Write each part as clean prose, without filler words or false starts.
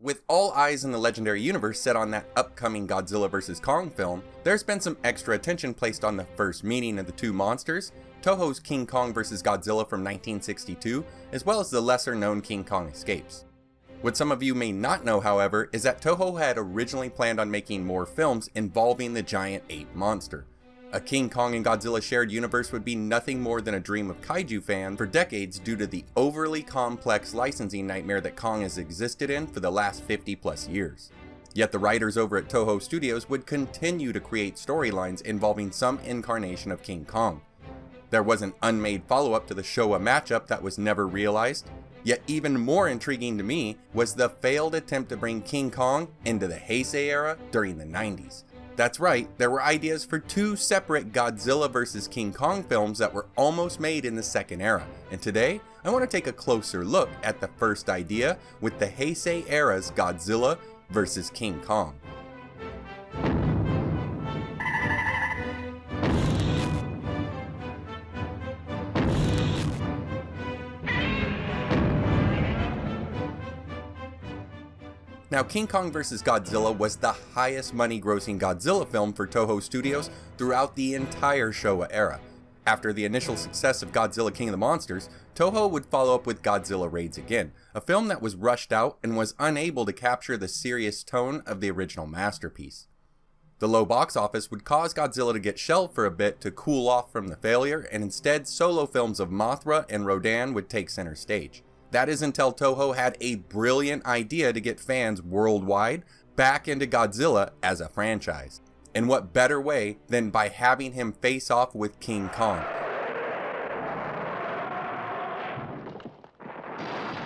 With all eyes in the legendary universe set on that upcoming Godzilla vs Kong film, there's been some extra attention placed on the first meeting of the two monsters, Toho's King Kong vs Godzilla from 1962, as well as the lesser known King Kong Escapes. What some of you may not know, however, is that Toho had originally planned on making more films involving the giant ape monster. A King Kong and Godzilla shared universe would be nothing more than a dream of kaiju fans for decades due to the overly complex licensing nightmare that Kong has existed in for the last 50 plus years. Yet the writers over at Toho Studios would continue to create storylines involving some incarnation of King Kong. There was an unmade follow-up to the Showa matchup that was never realized, yet even more intriguing to me was the failed attempt to bring King Kong into the Heisei Era during the 90's. That's right, there were ideas for two separate Godzilla vs King Kong films that were almost made in the second era, and today I want to take a closer look at the first idea with the Heisei Era's Godzilla vs King Kong. Now, King Kong vs. Godzilla was the highest money-grossing Godzilla film for Toho Studios throughout the entire Showa era. After the initial success of Godzilla King of the Monsters, Toho would follow up with Godzilla Raids Again, a film that was rushed out and was unable to capture the serious tone of the original masterpiece. The low box office would cause Godzilla to get shelved for a bit to cool off from the failure, and instead solo films of Mothra and Rodan would take center stage. That is until Toho had a brilliant idea to get fans worldwide back into Godzilla as a franchise. And what better way than by having him face off with King Kong?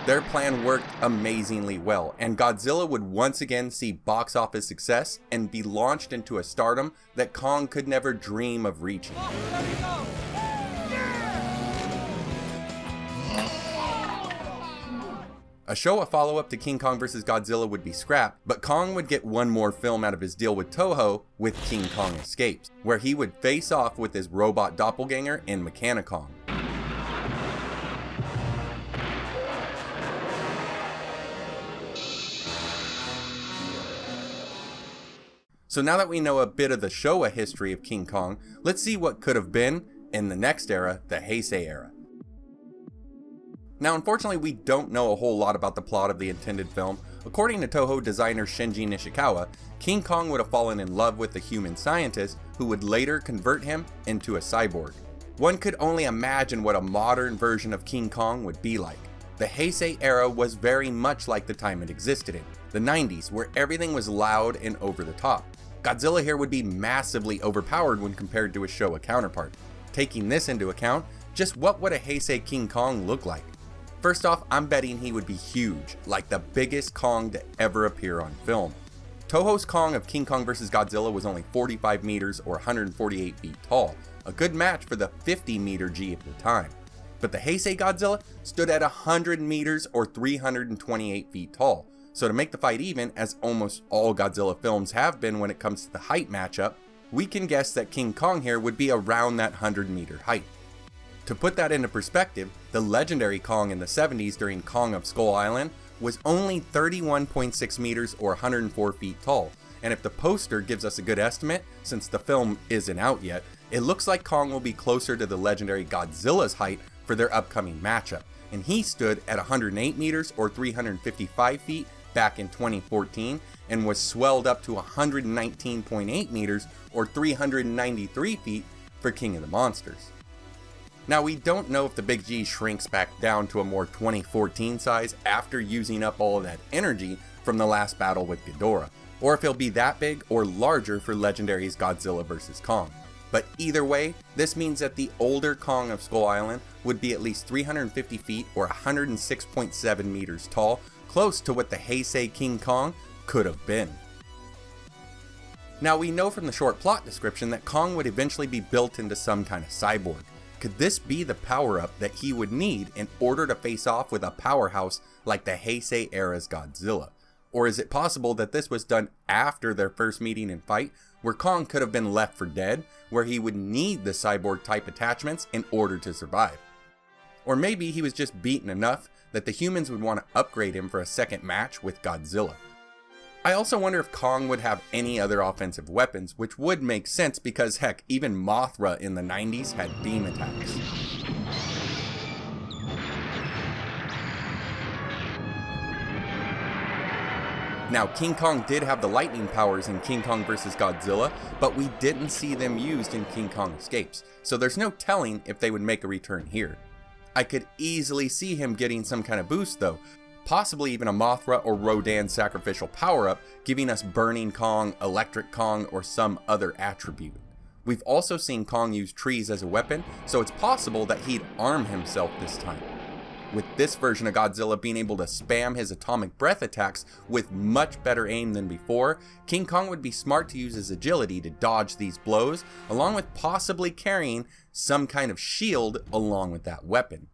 Their plan worked amazingly well, and Godzilla would once again see box office success and be launched into a stardom that Kong could never dream of reaching. A Showa follow-up to King Kong vs. Godzilla would be scrapped, but Kong would get one more film out of his deal with Toho with King Kong Escapes, where he would face off with his robot doppelganger in Mechanicong. So now that we know a bit of the Showa history of King Kong, let's see what could have been in the next era, the Heisei Era. Now, unfortunately, we don't know a whole lot about the plot of the intended film. According to Toho designer Shinji Nishikawa, King Kong would have fallen in love with a human scientist who would later convert him into a cyborg. One could only imagine what a modern version of King Kong would be like. The Heisei Era was very much like the time it existed in, the 90's, where everything was loud and over the top. Godzilla here would be massively overpowered when compared to his Showa counterpart. Taking this into account, just what would a Heisei King Kong look like? First off, I'm betting he would be huge, like the biggest Kong to ever appear on film. Toho's Kong of King Kong vs. Godzilla was only 45 meters or 148 feet tall, a good match for the 50-meter G at the time. But the Heisei Godzilla stood at 100 meters or 328 feet tall, so to make the fight even, as almost all Godzilla films have been when it comes to the height matchup, we can guess that King Kong here would be around that 100-meter height. To put that into perspective, the legendary Kong in the 70's during Kong of Skull Island was only 31.6 meters or 104 feet tall, and if the poster gives us a good estimate, since the film isn't out yet, it looks like Kong will be closer to the legendary Godzilla's height for their upcoming matchup, and he stood at 108 meters or 355 feet back in 2014 and was swelled up to 119.8 meters or 393 feet for King of the Monsters. Now, we don't know if the Big G shrinks back down to a more 2014 size after using up all of that energy from the last battle with Ghidorah, or if he'll be that big or larger for Legendary's Godzilla vs. Kong. But either way, this means that the older Kong of Skull Island would be at least 350 feet or 106.7 meters tall, close to what the Heisei King Kong could have been. Now, we know from the short plot description that Kong would eventually be built into some kind of cyborg. Could this be the power-up that he would need in order to face off with a powerhouse like the Heisei Era's Godzilla? Or is it possible that this was done after their first meeting and fight, where Kong could have been left for dead, where he would need the cyborg type attachments in order to survive? Or maybe he was just beaten enough that the humans would want to upgrade him for a second match with Godzilla. I also wonder if Kong would have any other offensive weapons, which would make sense because heck, even Mothra in the 90s had beam attacks. Now, King Kong did have the lightning powers in King Kong vs. Godzilla, but we didn't see them used in King Kong Escapes, so there's no telling if they would make a return here. I could easily see him getting some kind of boost though, possibly even a Mothra or Rodan sacrificial power-up, giving us Burning Kong, Electric Kong, or some other attribute. We've also seen Kong use trees as a weapon, so it's possible that he'd arm himself this time. With this version of Godzilla being able to spam his atomic breath attacks with much better aim than before, King Kong would be smart to use his agility to dodge these blows, along with possibly carrying some kind of shield along with that weapon.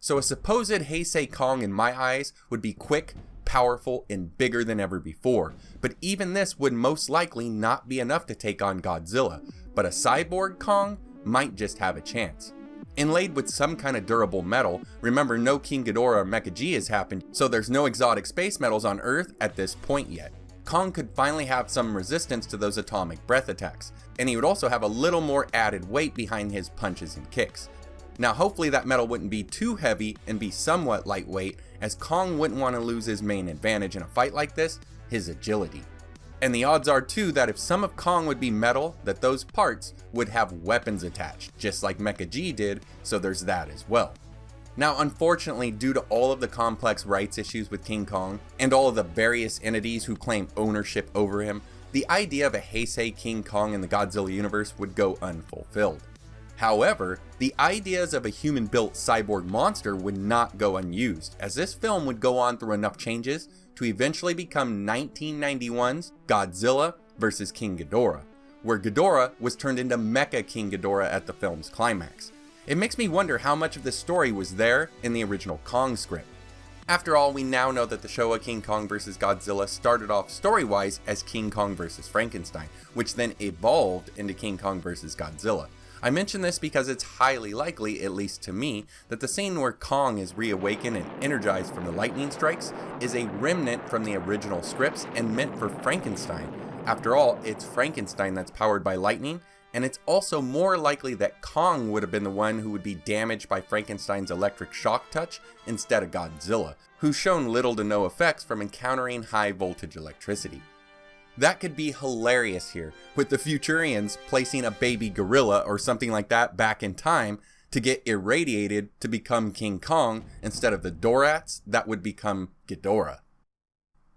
So a supposed Heisei Kong in my eyes would be quick, powerful, and bigger than ever before, but even this would most likely not be enough to take on Godzilla, but a Cyborg Kong might just have a chance. Inlaid with some kind of durable metal, remember no King Ghidorah or Mecha G has happened, so there's no exotic space metals on Earth at this point yet. Kong could finally have some resistance to those atomic breath attacks, and he would also have a little more added weight behind his punches and kicks. Now hopefully that metal wouldn't be too heavy and be somewhat lightweight, as Kong wouldn't want to lose his main advantage in a fight like this, his agility. And the odds are too that if some of Kong would be metal, that those parts would have weapons attached, just like Mecha G did, so there's that as well. Now unfortunately, due to all of the complex rights issues with King Kong, and all of the various entities who claim ownership over him, the idea of a Heisei King Kong in the Godzilla universe would go unfulfilled. However, the ideas of a human-built cyborg monster would not go unused, as this film would go on through enough changes to eventually become 1991's Godzilla vs. King Ghidorah, where Ghidorah was turned into Mecha King Ghidorah at the film's climax. It makes me wonder how much of this story was there in the original Kong script. After all, we now know that the Showa King Kong vs. Godzilla started off story-wise as King Kong vs. Frankenstein, which then evolved into King Kong vs. Godzilla. I mention this because it's highly likely, at least to me, that the scene where Kong is reawakened and energized from the lightning strikes is a remnant from the original scripts and meant for Frankenstein. After all, it's Frankenstein that's powered by lightning, and it's also more likely that Kong would have been the one who would be damaged by Frankenstein's electric shock touch instead of Godzilla, who's shown little to no effects from encountering high voltage electricity. That could be hilarious here, with the Futurians placing a baby gorilla or something like that back in time to get irradiated to become King Kong instead of the Dorats that would become Ghidorah.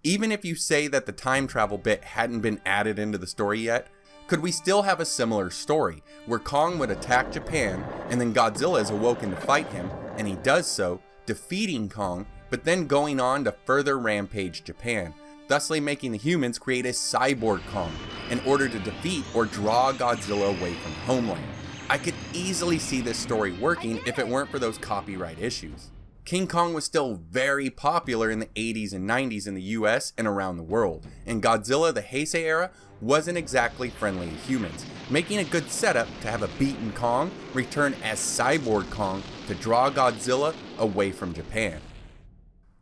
Even if you say that the time travel bit hadn't been added into the story yet, could we still have a similar story, where Kong would attack Japan and then Godzilla is awoken to fight him, and he does so, defeating Kong, but then going on to further rampage Japan, thusly making the humans create a Cyborg Kong in order to defeat or draw Godzilla away from the homeland. I could easily see this story working if it weren't for those copyright issues. King Kong was still very popular in the 80s and 90s in the US and around the world, and Godzilla the Heisei Era wasn't exactly friendly to humans, making a good setup to have a beaten Kong return as Cyborg Kong to draw Godzilla away from Japan.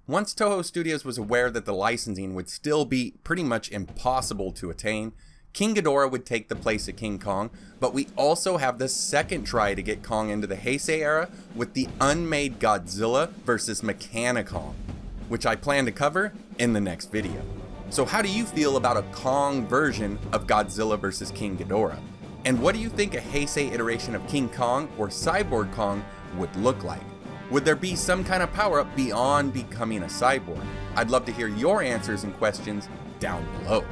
Once Toho Studios was aware that the licensing would still be pretty much impossible to attain, King Ghidorah would take the place of King Kong, but we also have the second try to get Kong into the Heisei Era with the unmade Godzilla vs. Mechanicon, which I plan to cover in the next video. So how do you feel about a Kong version of Godzilla vs. King Ghidorah? And what do you think a Heisei iteration of King Kong or Cyborg Kong would look like? Would there be some kind of power-up beyond becoming a cyborg? I'd love to hear your answers and questions down below.